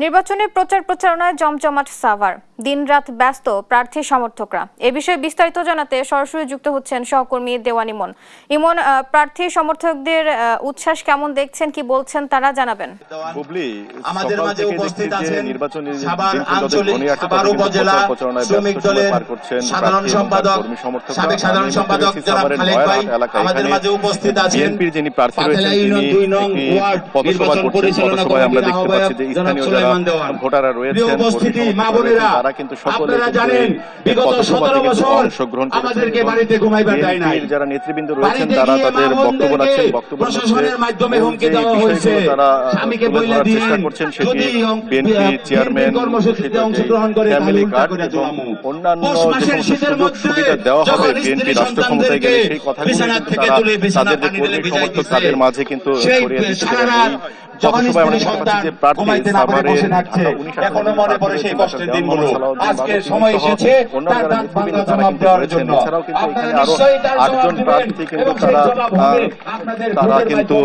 নির্বাচনের প্রচার প্রচারণায় জমজমাট সাভার, দিনরাত ব্যস্ত প্রার্থী সমর্থকরা। এ বিষয়ে বিস্তারিত জানাতে সরাসরি যুক্ত হচ্ছেন সহকর্মী দেওয়ান ইমন। ইমন, প্রার্থী সমর্থকদের উচ্ছ্বাস কেমন দেখছেন, কি বলছেন তারা জানাবেন। আমাদের মাঝে উপস্থিত আছেন সাভার আঞ্চলিক সাভার উপজেলা শ্রমিক দলের সাধারণ সম্পাদক, সাবেক সাধারণ সম্পাদক জনাব খালেক ভাই আমাদের মাঝে উপস্থিত আছেন। বিএনপির যিনি প্রার্থী রয়েছেন তিনি 2 নং ওয়ার্ড নির্বাচন পরিচালনা আমরা দেখতে পাচ্ছি যে স্থানীয় যারা ভোটাররা রয়েছেন উপস্থিতি মা বোনেরা, তারা কিন্তু সকলে আপনারা জানেন বিগত 17 বছর অংশগ্রহণ করেছেন। আমাদেরকে বাড়িতে ঘুমাইবার দেয় নাই। যারা নেতৃবৃন্দ রয়েছেন তারা তাদের বক্তব্য রাখছেন, বক্তব্য প্রশাসনের মাধ্যমে হুমকি দেওয়া হয়েছে। স্বামীকে বলে দিন যদি বিএনপি চেয়ারম্যান কর্মসূচিতে অংশগ্রহণ করে তাহলে উল্টা করে দিলাম। অন্যান্য মাসের শীতের মধ্যে সুবিধা দেওয়া হবে বিএনপি রাষ্ট্র ক্ষমতায় গেলে সেই কথাগুলো তাদের যে কর্মী সমর্থক তাদের মাঝে কিন্তু ছড়িয়ে দিচ্ছে। যখন ঘুমাইতে না পারে বসে থাকছে, এখনো মনে পড়ে সেই কষ্টের দিনগুলো। আজকে সময় এসেছে তার দাঁত ভাঙা জবাব দেওয়ার জন্য। আপনারা নিশ্চয়ই তার জবাব দিবেন এবং সেই জবাব হবে তারা কিন্তু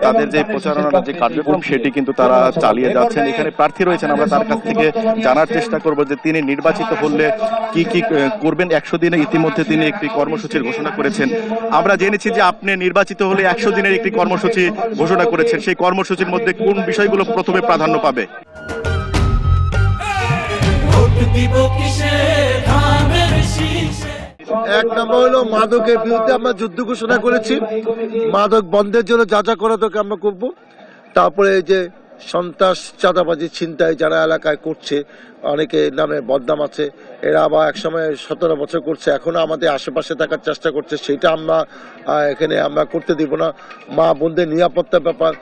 তাদের যে প্রচারণার যে কার্যক্রম সেটি কিন্তু তারা চালিয়ে যাচ্ছেন। এখানে প্রার্থী রয়েছেন, আমরা তার কাছ থেকে জানার চেষ্টা করব যে তিনি নির্বাচিত হলে কি কি করবেন। 100 দিনে ইতিমধ্যে তিনি একটি কর্মসূচির ঘোষণা করেছেন। আমরা জেনেছি যে আপনি নির্বাচিত হলে 100 দিনের একটি কর্মসূচি ঘোষণা করেছেন। সেই কর্মসূচির মধ্যে কোন বিষয়গুলো প্রথমে প্রাধান্য পাবে? এক নম্বর হলো মাদকের বিরুদ্ধে আমরা যুদ্ধ ঘোষণা করেছি। মাদক বন্ধের জন্য যা যা করা দরকার আমরা করবো। তারপরে এই যে সন্ত্রাস, চাঁদাবাজি, ছিনতাই যারা এলাকায় করছে, অনেকে নামে বদনাম আছে, এরা আবার একসময় 17 বছর করছে, এখনো আমাদের আশেপাশে থাকার চেষ্টা করছে, সেটা আমরা এখানে আমরা করতে দিব না। মা বোনদের নিরাপত্তার ব্যাপার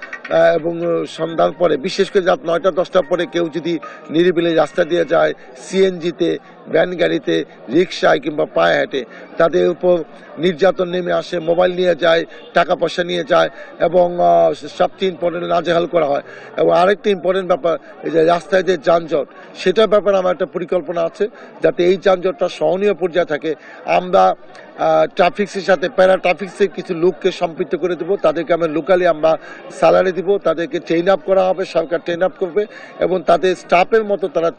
এবং সন্ধ্যার পরে, বিশেষ করে রাত 9টা 10টার পরে কেউ যদি নিরিবিলি রাস্তা দিয়ে যায়, সিএনজিতে, ভ্যান গাড়িতে, রিক্সায় কিংবা পায়ে হেঁটে, তাদের উপর নির্যাতন নেমে আসে, মোবাইল নিয়ে যায়, টাকা পয়সা নিয়ে যায় এবং সবচেয়ে ইম্পর্টেন্ট নাজেহাল করা হয়। এবং আরেকটি ইম্পর্টেন্ট ব্যাপার, এই যে রাস্তায় যে যানজট, সেটার ব্যাপারে আমার একটা পরিকল্পনা আছে যাতে এই যানজটটা সহনীয় পর্যায়ে থাকে। আমরা ট্রাফিক্সের সাথে প্যারা ট্রাফিক্সের কিছু লোককে সম্পৃক্ত করে দেবো, তাদেরকে আমরা লোকালি আমরা স্যালারি দিব, তাদেরকে ট্রেন আপ করা হবে, সরকার ট্রেন আপ করবে এবং তাদের স্টাফের মতো তারা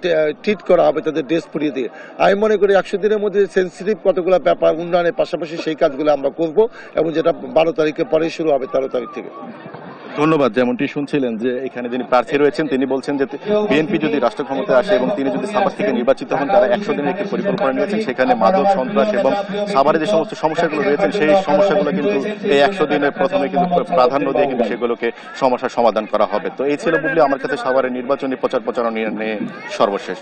ট্রিট করা হবে, তাদের ড্রেস পরিয়ে দিয়ে। আমি মনে করি 100 দিনের মধ্যে সেন্সিটিভ কতগুলো ব্যাপার উন্নয়নের পাশাপাশি সেই কাজগুলো আমরা করব এবং যেটা 12 তারিখে পরে শুরু হবে, 13 তারিখ থেকে। ধন্যবাদ। যেমনটি শুনছিলেন যে এখানে যিনি প্রার্থী রয়েছেন তিনি বলছেন যে বিএনপি যদি রাষ্ট্র ক্ষমতায় আসে এবং তিনি যদি সাভার থেকে নির্বাচিত হন, তারা 100 দিনের একটি পরিকল্পনা নিয়েছেন। সেখানে মাদক, সন্ত্রাস এবং সাভারে যে সমস্ত সমস্যাগুলো রয়েছেন সেই সমস্যাগুলো কিন্তু এই 100 দিনের প্রথমে কিন্তু প্রাধান্য দিয়ে কিন্তু সেগুলোকে সমস্যার সমাধান করা হবে। তো এই ছিল বুবলি আমার কাছে সাভারের নির্বাচনী প্রচার প্রচারণা নিয়ে সর্বশেষ।